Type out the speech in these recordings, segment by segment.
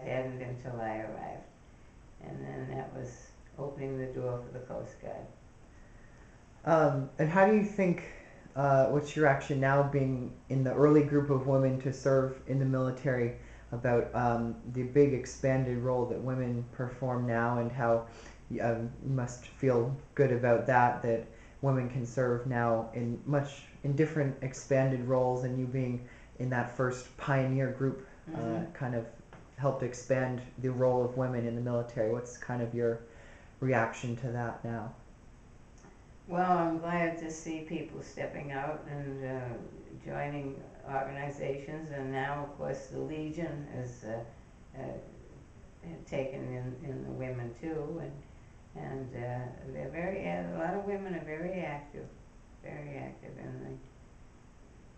hadn't until I arrived. And then that was opening the door for the Coast Guard. And how do you think, what's your reaction now being in the early group of women to serve in the military about the big expanded role that women perform now, and how you must feel good about that, that women can serve now in different expanded roles, and you being in that first pioneer group kind of helped expand the role of women in the military. What's kind of your reaction to that now? Well, I'm glad to see people stepping out and joining organizations, and now, of course, the Legion is taken in the women too, and they're a lot of women are very active in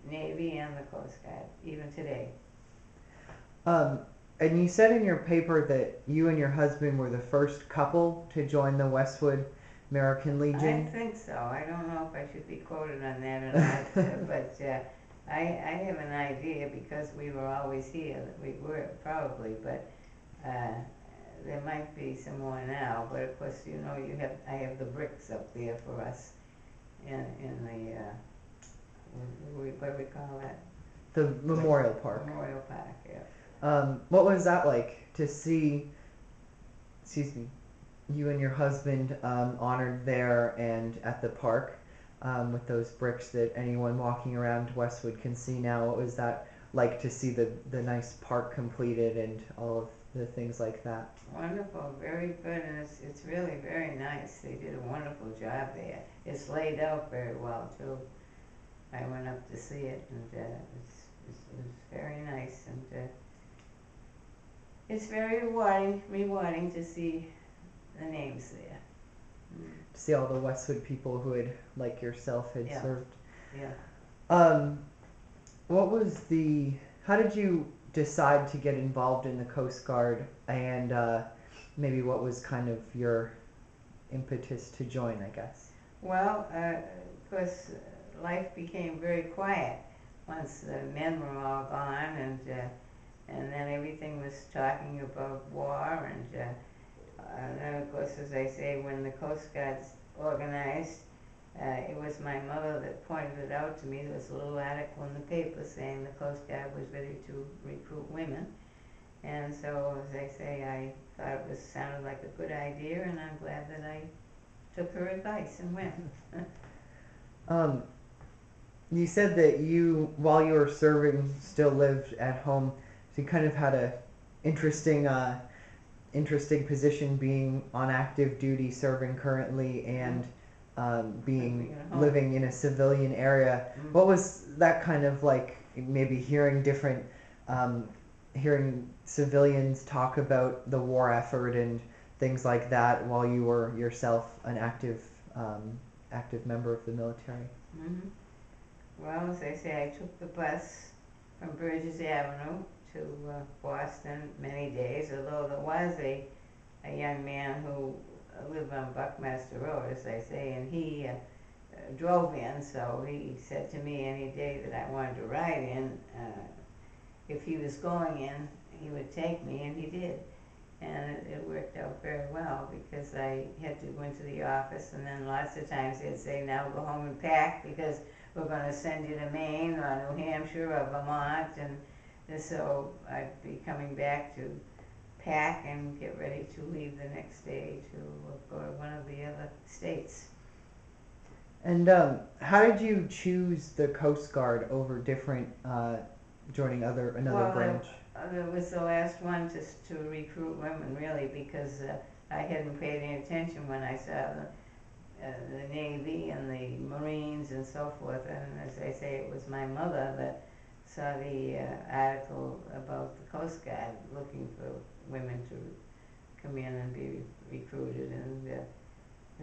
the Navy and the Coast Guard, even today. And you said in your paper that you and your husband were the first couple to join the Westwood American Legion. I think so. I don't know if I should be quoted on that or not, but I have an idea, because we were always here that we were, probably, but there might be some more now. But of course, you know, I have the bricks up there for us in the what do we call that? The Memorial Park. Memorial Park, yeah. What was that like to see, excuse me, you and your husband honored there and at the park with those bricks that anyone walking around Westwood can see now? What was that like to see the nice park completed and all of the things like that? Wonderful, very good, and it's really very nice. They did a wonderful job there. It's laid out very well too. I went up to see it, and it's very nice, and it's very rewarding to see the names there. To see all the Westwood people who had, like yourself, had served. Yeah. How did you decide to get involved in the Coast Guard, and maybe what was kind of your impetus to join, I guess? Well, of course, life became very quiet once the men were all gone, and then everything was talking about war, and then, of course, as I say, when the Coast Guard's organized, it was my mother that pointed it out to me. There was a little article in the paper saying the Coast Guard was ready to recruit women, and so, as I say, I thought it sounded like a good idea, and I'm glad that I took her advice and went. You said that you, while you were serving, still lived at home, so you kind of had a interesting position, being on active duty, serving currently, and living in a civilian area. What was that kind of like? Maybe hearing civilians talk about the war effort and things like that, while you were yourself an active member of the military. Mm-hmm. Well, as I say, I took the bus from Burgess Avenue to Boston many days, although there was a young man who lived on Buckmaster Road, as I say, and he drove in, so he said to me any day that I wanted to ride in, if he was going in, he would take me, and he did. And it worked out very well, because I had to go into the office, and then lots of times they'd say, now go home and pack, because we're going to send you to Maine or New Hampshire or Vermont, and so I'd be coming back to pack and get ready to leave the next day to go to one of the other states. And how did you choose the Coast Guard over different, joining another branch? It was the last one to recruit women, really, because I hadn't paid any attention when I saw the Navy and the Marines and so forth, and as I say, it was my mother that saw the article about the Coast Guard looking for women to come in and be recruited, and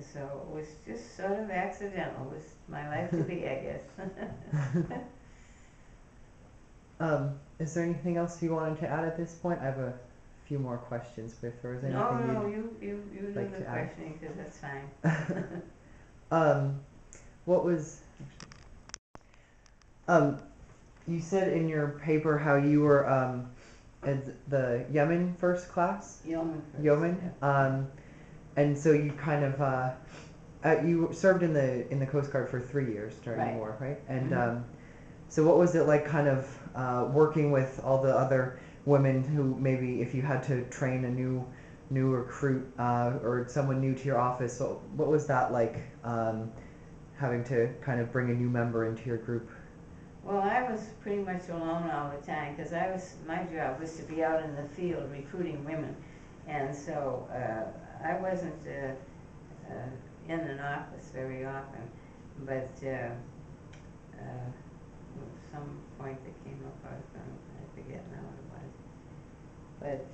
so it was just sort of accidental. It was my life to be, I guess. Is there anything else you wanted to add at this point? I have a few more questions, but if there was anything you do like the to add. questioning, because that's fine. What was you said in your paper how you were as the Yemen first class, Yeoman first, yeoman. yeah. And so you kind of you served in the Coast Guard for 3 years during the Right. war, right? And Mhm. so what was it like, kind of working with all the other women who maybe if you had to train a new recruit or someone new to your office, what was that like, having to kind of bring a new member into your group? Well, I was pretty much alone all the time because my job was to be out in the field recruiting women. And so I wasn't in an office very often, but some point that came up, I forget now what it was. But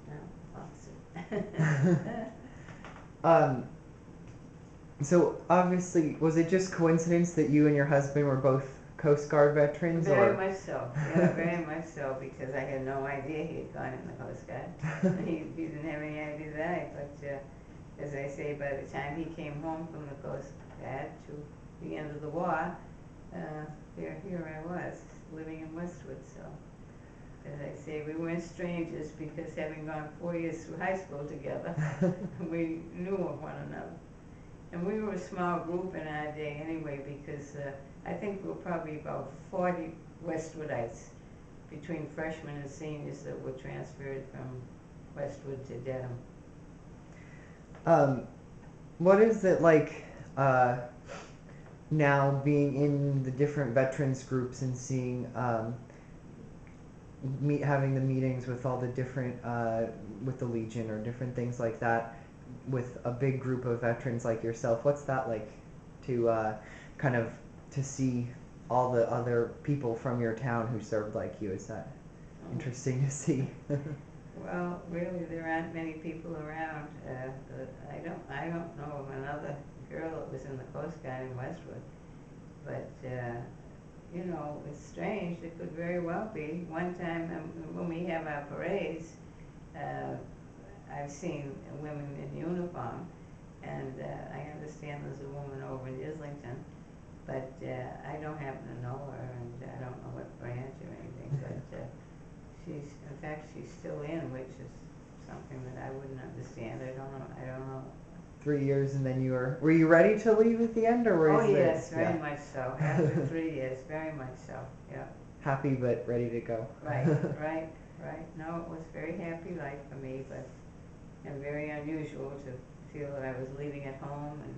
no, lost it. Um, so obviously, was it just coincidence that you and your husband were both Coast Guard veterans, Very or? much so, yeah, very much so, because I had no idea he had gone in the Coast Guard. He didn't have any idea that, but as I say, by the time he came home from the Coast Guard to the end of the war, here I was, living in Westwood, so. As I say, we weren't strangers because having gone 4 years through high school together, we knew of one another. And we were a small group in our day anyway, because I think we were probably about 40 Westwoodites between freshmen and seniors that were transferred from Westwood to Dedham. um, what is it like now being in the different veterans groups and seeing having the meetings with all the different with the Legion or different things like that with a big group of veterans like yourself? What's that like to kind of to see all the other people from your town who served like you? Is that interesting to see? Well, really, there aren't many people around. I don't know of another girl that was in the Coast Guard in Westwood, but you know, it's strange. It could very well be. One time when we have our parades, uh, I've seen women in uniform, and I understand there's a woman over in Islington, but I don't happen to know her, and I don't know what branch or anything, but in fact, she's still in, which is something that I wouldn't understand. I don't know. 3 years, and then were you ready to leave at the end, or Oh, was it, yes, yeah, very much so. After 3 years, very much so, yeah. happy but ready to go? Right, right, right. No, it was very happy life for me, but, and very unusual to feel that I was leaving at home and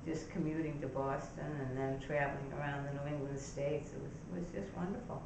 just commuting to Boston and then traveling around the New England states. It was just wonderful.